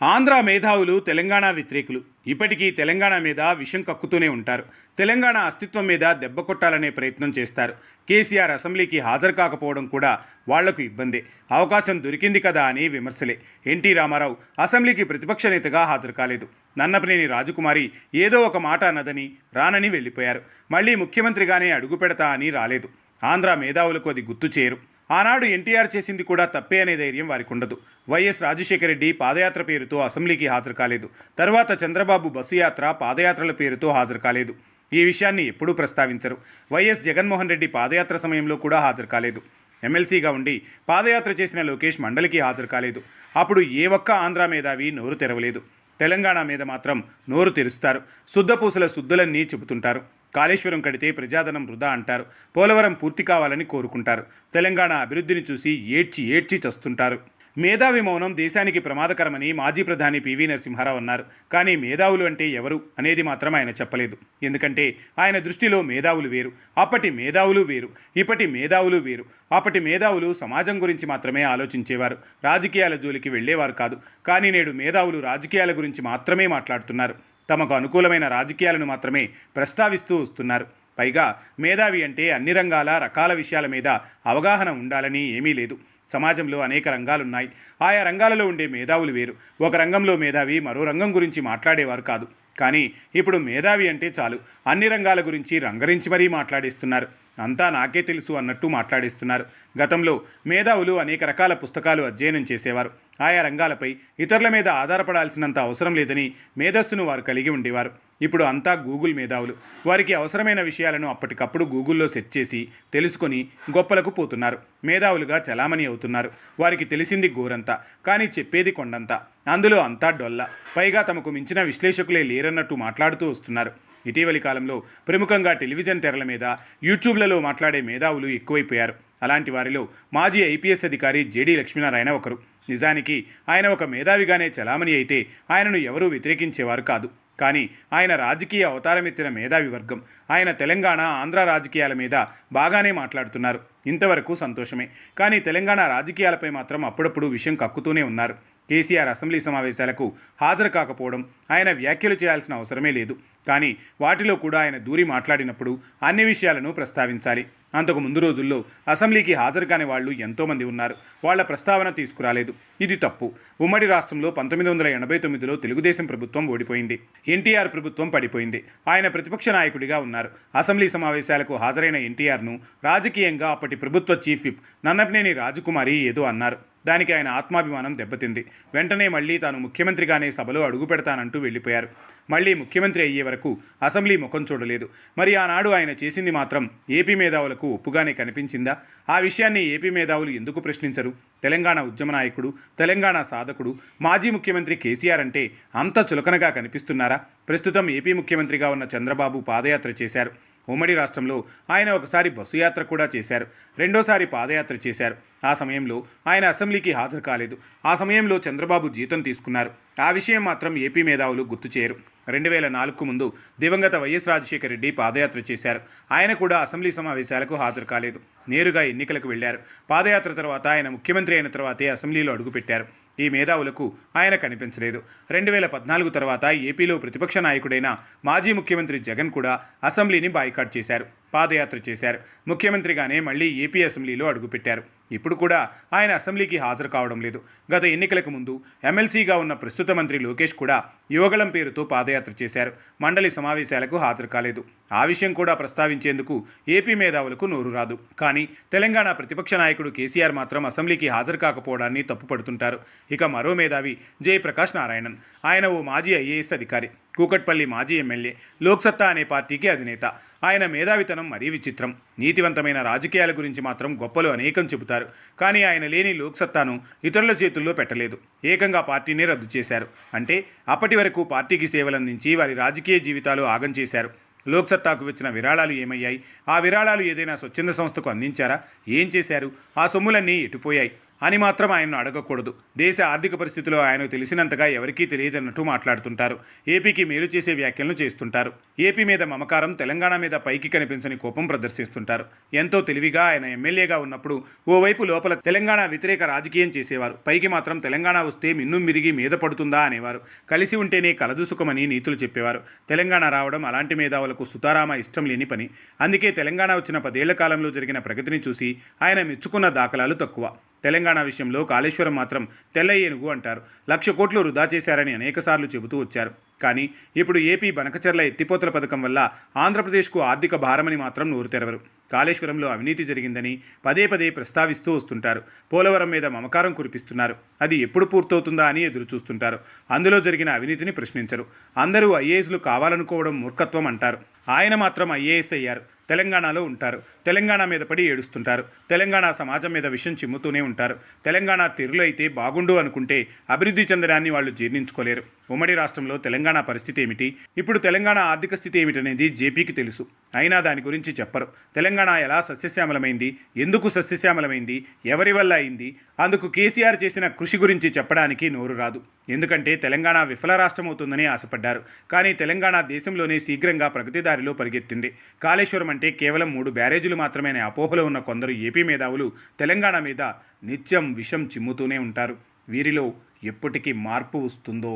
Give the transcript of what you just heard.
ఆంధ్ర మేధావులు తెలంగాణ వ్యతిరేకులు ఇప్పటికీ తెలంగాణ మీద విషం కక్కుతూనే ఉంటారు. తెలంగాణ అస్తిత్వం మీద దెబ్బ కొట్టాలనే ప్రయత్నం చేస్తారు. కేసీఆర్ అసెంబ్లీకి హాజరు కాకపోవడం కూడా వాళ్లకు ఇబ్బందే. అవకాశం దొరికింది కదా అని విమర్శలే. ఎన్టీ రామారావు అసెంబ్లీకి ప్రతిపక్ష నేతగా హాజరు కాలేదు. నన్నపనేని రాజకుమారి ఏదో ఒక మాట అన్నదని రానని వెళ్ళిపోయారు. మళ్ళీ ముఖ్యమంత్రిగానే అడుగు పెడతా అని రాలేదు. ఆంధ్ర మేధావులకు అది గుర్తు చేయరు. ఆనాడు ఎన్టీఆర్ చేసింది కూడా తప్పే అనే ధైర్యం వారికి ఉండదు. వైఎస్ రాజశేఖర రెడ్డి పాదయాత్ర పేరుతో అసెంబ్లీకి హాజరు కాలేదు. తర్వాత చంద్రబాబు బస్సు యాత్ర, పాదయాత్రల పేరుతో హాజరు కాలేదు. ఈ విషయాన్ని ఎప్పుడూ ప్రస్తావించరు. వైఎస్ జగన్మోహన్ రెడ్డి పాదయాత్ర సమయంలో కూడా హాజరు కాలేదు. ఎమ్మెల్సీగా ఉండి పాదయాత్ర చేసిన లోకేష్ మండలికి హాజరు కాలేదు. అప్పుడు ఏ ఒక్క ఆంధ్ర మేధావి నోరు తెరవలేదు. తెలంగాణ మీద మాత్రం నోరు తెరుస్తారు. శుద్ధపూసల శుద్ధులన్నీ చెబుతుంటారు. కాళేశ్వరం కడితే ప్రజాధనం వృధా అంటారు. పోలవరం పూర్తి కావాలని కోరుకుంటారు. తెలంగాణ అభివృద్ధిని చూసి ఏడ్చి ఏడ్చి చస్తుంటారు. మేధావి మౌనం దేశానికి ప్రమాదకరమని మాజీ ప్రధాని పివి నరసింహారావు అన్నారు. కానీ మేధావులు అంటే ఎవరు అనేది మాత్రం ఆయన చెప్పలేదు. ఎందుకంటే ఆయన దృష్టిలో మేధావులు వేరు, అప్పటి మేధావులు వేరు, ఇప్పటి మేధావులు వేరు. అప్పటి మేధావులు సమాజం గురించి మాత్రమే ఆలోచించేవారు, రాజకీయాల జోలికి వెళ్లేవారు కాదు. కానీ నేడు మేధావులు రాజకీయాల గురించి మాత్రమే మాట్లాడుతున్నారు. తమకు అనుకూలమైన రాజకీయాలను మాత్రమే ప్రస్తావిస్తూ వస్తున్నారు. పైగా మేధావి అంటే అన్ని రకాల విషయాల మీద అవగాహన ఉండాలని ఏమీ లేదు. సమాజంలో అనేక రంగాలున్నాయి. ఆయా రంగాలలో ఉండే మేధావులు వేరు. ఒక రంగంలో మేధావి మరో రంగం గురించి మాట్లాడేవారు కాదు. కానీ ఇప్పుడు మేధావి అంటే చాలు అన్ని రంగాల గురించి రంగరించి మరీ మాట్లాడేస్తున్నారు. అంతా నాకే తెలుసు అన్నట్టు మాట్లాడేస్తున్నారు. గతంలో మేధావులు అనేక రకాల పుస్తకాలు అధ్యయనం చేసేవారు. ఆయా రంగాలపై ఇతరుల మీద ఆధారపడాల్సినంత అవసరం లేదని మేధస్సును వారు కలిగి ఉండేవారు. ఇప్పుడు అంతా గూగుల్ మేధావులు. వారికి అవసరమైన విషయాలను అప్పటికప్పుడు గూగుల్లో సెర్చ్ చేసి తెలుసుకొని గొప్పలకు పోతున్నారు. మేధావులుగా చలామణి అవుతున్నారు. వారికి తెలిసింది గోరంతా, కానీ చెప్పేది కొండంతా. అందులో అంతా డొల్ల. పైగా తమకు మించిన విశ్లేషకులే లేరన్నట్టు మాట్లాడుతూ వస్తున్నారు. ఇటీవలి కాలంలో ప్రముఖంగా టెలివిజన్ తెరల మీద, యూట్యూబ్లలో మాట్లాడే మేధావులు ఎక్కువైపోయారు. అలాంటి వారిలో మాజీ ఐపీఎస్ అధికారి జేడీ లక్ష్మీనారాయణ ఒకరు. నిజానికి ఆయన ఒక మేధావిగానే చలామణి అయితే ఆయనను ఎవరూ వ్యతిరేకించేవారు కాదు. కానీ ఆయన రాజకీయ అవతారమెత్తిన మేధావి వర్గం. ఆయన తెలంగాణ, ఆంధ్ర రాజకీయాల మీద బాగానే మాట్లాడుతున్నారు. ఇంతవరకు సంతోషమే. కానీ తెలంగాణ రాజకీయాలపై మాత్రం అప్పుడప్పుడు విషయం కక్కుతూనే ఉన్నారు. కేసీఆర్ అసెంబ్లీ సమావేశాలకు హాజరు కాకపోవడం ఆయన వ్యాఖ్యలు చేయాల్సిన అవసరమే లేదు. కానీ వాటిలో కూడా ఆయన దూరి మాట్లాడినప్పుడు అన్ని విషయాలను ప్రస్తావించాలి. అంతకు ముందు రోజుల్లో అసెంబ్లీకి హాజరు కాని వాళ్ళు ఎంతోమంది ఉన్నారు. వాళ్ల ప్రస్తావన తీసుకురాలేదు. ఇది తప్పు. ఉమ్మడి రాష్ట్రంలో 1989లో తెలుగుదేశం ప్రభుత్వం ఓడిపోయింది. ఎన్టీఆర్ ప్రభుత్వం పడిపోయింది. ఆయన ప్రతిపక్ష నాయకుడిగా ఉన్నారు. అసెంబ్లీ సమావేశాలకు హాజరైన ఎన్టీఆర్ను రాజకీయంగా అప్పటి ప్రభుత్వ చీఫ్ విప్ నన్నపనేని రాజకుమారి ఏదో అన్నారు. దానికి ఆయన ఆత్మాభిమానం దెబ్బతింది. వెంటనే మళ్లీ తాను ముఖ్యమంత్రిగానే సభలో అడుగు పెడతానంటూ వెళ్ళిపోయారు. మళ్లీ ముఖ్యమంత్రి అయ్యే వరకు అసెంబ్లీ ముఖం చూడలేదు. మరి ఆనాడు ఆయన చేసింది మాత్రం ఏపీ మేధావులకు ఒప్పుగానే కనిపించిందా? ఆ విషయాన్ని ఏపీ మేధావులు ఎందుకు ప్రశ్నించరు? తెలంగాణ ఉద్యమ నాయకుడు, తెలంగాణ సాధకుడు, మాజీ ముఖ్యమంత్రి కేసీఆర్ అంటే అంత చులకనగా కనిపిస్తున్నారా? ప్రస్తుతం ఏపీ ముఖ్యమంత్రిగా ఉన్న చంద్రబాబు పాదయాత్ర చేశారు. ఉమ్మడి రాష్ట్రంలో ఆయన ఒకసారి బస్సు యాత్ర కూడా చేశారు. రెండోసారి పాదయాత్ర చేశారు. ఆ సమయంలో ఆయన అసెంబ్లీకి హాజరు కాలేదు. ఆ సమయంలో చంద్రబాబు జీతం తీసుకున్నారు. ఆ విషయం మాత్రం ఏపీ మేధావులు గుర్తు చేయరు. 2004కు ముందు దివంగత వైఎస్ రాజశేఖర రెడ్డి పాదయాత్ర చేశారు. ఆయన కూడా అసెంబ్లీ సమావేశాలకు హాజరు కాలేదు. నేరుగా ఎన్నికలకు వెళ్లారు. పాదయాత్ర తర్వాత ఆయన ముఖ్యమంత్రి అయిన తర్వాతే అసెంబ్లీలో అడుగుపెట్టారు. ఈ మేధావులకు ఆయన కనిపించలేదు. 2014 తర్వాత ఏపీలో ప్రతిపక్ష నాయకుడైన మాజీ ముఖ్యమంత్రి జగన్ కూడా అసెంబ్లీని బాయ్కాట్ చేశారు. పాదయాత్ర చేశారు. ముఖ్యమంత్రిగానే మళ్లీ ఏపీ అసెంబ్లీలో అడుగుపెట్టారు. ఇప్పుడు కూడా ఆయన అసెంబ్లీకి హాజరు కావడం లేదు. గత ఎన్నికలకు ముందు ఎమ్మెల్సీగా ఉన్న ప్రస్తుత మంత్రి లోకేష్ కూడా యువగళం పేరుతో పాదయాత్ర చేశారు. మండలి సమావేశాలకు హాజరు కాలేదు. ఆ విషయం కూడా ప్రస్తావించేందుకు ఏపీ మేధావులకు నోరు రాదు. కానీ తెలంగాణ ప్రతిపక్ష నాయకుడు కేసీఆర్ మాత్రం అసెంబ్లీకి హాజరు కాకపోవడాన్ని తప్పుపడుతుంటారు. ఇక మరో మేధావి జయప్రకాష్ నారాయణన్. ఆయన ఓ మాజీ ఐఏఎస్ అధికారి, కూకట్పల్లి మాజీ ఎమ్మెల్యే, లోక్సత్తా అనే పార్టీకి అధినేత. ఆయన మేధావితనం మరీ విచిత్రం. నీతివంతమైన రాజకీయాల గురించి మాత్రం గొప్పలు అనేకం చెబుతారు. కానీ ఆయన లేని లోక్సత్తాను ఇతరుల చేతుల్లో పెట్టలేదు. ఏకంగా పార్టీనే రద్దు చేశారు. అంటే అప్పటి వరకు పార్టీకి సేవలందించి వారి రాజకీయ జీవితాలు ఆగం చేశారు. లోక్సత్తాకు వచ్చిన విరాళాలు ఏమయ్యాయి? ఆ విరాళాలు ఏదైనా స్వచ్ఛంద సంస్థకు అందించారా? ఏం చేశారు? ఆ సొమ్ములన్నీ ఎటుపోయాయి? అని మాత్రం ఆయన్ను అడగకూడదు. దేశ ఆర్థిక పరిస్థితిలో ఆయనకు తెలిసినంతగా ఎవరికీ తెలియదన్నట్టు మాట్లాడుతుంటారు. ఏపీకి మేలు చేసే వ్యాఖ్యలను చేస్తుంటారు. ఏపీ మీద మమకారం, తెలంగాణ మీద పైకి కనిపించని కోపం ప్రదర్శిస్తుంటారు. ఎంతో తెలివిగా ఆయన ఎమ్మెల్యేగా ఉన్నప్పుడు ఓవైపు లోపల తెలంగాణ వ్యతిరేక రాజకీయం చేసేవారు. పైకి మాత్రం తెలంగాణ వస్తే మిన్ను మిరిగి మీద పడుతుందా అనేవారు. కలిసి ఉంటేనే కలదుసుకమని నీతులు చెప్పేవారు. తెలంగాణ రావడం అలాంటి మేధావులకు సుతారామ ఇష్టం లేని పని. అందుకే తెలంగాణ వచ్చిన 10 ఏళ్ల కాలంలో జరిగిన ప్రగతిని చూసి ఆయన మెచ్చుకున్న దాఖలాలు తక్కువ. తెలంగాణ విషయంలో కాళేశ్వరం మాత్రం తెల్ల ఏనుగు అంటారు. 1,00,000 కోట్లు వృధా చేశారని అనేకసార్లు చెబుతూ వచ్చారు. కానీ ఇప్పుడు ఏపీ బనకచెర్ల ఎత్తిపోతల పథకం వల్ల ఆంధ్రప్రదేశ్కు ఆర్థిక భారమని మాత్రం నోరు తెరవరు. కాళేశ్వరంలో అవినీతి జరిగిందని పదే పదే ప్రస్తావిస్తూ వస్తుంటారు. పోలవరం మీద మమకారం కురిపిస్తున్నారు. అది ఎప్పుడు పూర్తవుతుందా అని ఎదురు చూస్తుంటారు. అందులో జరిగిన అవినీతిని ప్రశ్నించరు. అందరూ ఐఏఎస్లు కావాలనుకోవడం మూర్ఖత్వం అంటారు. ఆయన మాత్రం ఐఏఎస్ అయ్యారు. తెలంగాణలో ఉంటారు. తెలంగాణ మీద పడి ఏడుస్తుంటారు. తెలంగాణ సమాజం మీద విషం చిమ్ముతూనే ఉంటారు. తెలంగాణ తీరులో అయితే బాగుండు అనుకుంటే అభివృద్ధి చెందడాన్ని వాళ్ళు జీర్ణించుకోలేరు. ఉమ్మడి రాష్ట్రంలో తెలంగాణ పరిస్థితి ఏమిటి, ఇప్పుడు తెలంగాణ ఆర్థిక స్థితి ఏమిటనేది జేపీకి తెలుసు. అయినా దాని గురించి చెప్పరు. తెలంగాణ ఎలా సస్యశ్యామలమైంది, ఎందుకు సస్యశ్యామలమైంది, ఎవరి వల్ల అయింది, అందుకు కేసీఆర్ చేసిన కృషి గురించి చెప్పడానికి నోరు రాదు. ఎందుకంటే తెలంగాణ విఫల రాష్ట్రం అవుతుందని ఆశపడ్డారు. కానీ తెలంగాణ దేశంలోనే శీఘ్రంగా ప్రగతిదారిలో పరిగెత్తింది. కాళేశ్వరం అంటే కేవలం 3 బ్యారేజీలు మాత్రమే అనే అపోహలో ఉన్న కొందరు ఏపీ మేధావులు తెలంగాణ మీద నిత్యం విషం చిమ్ముతూనే ఉంటారు. వీరిలో ఎప్పటికీ మార్పు వస్తుందో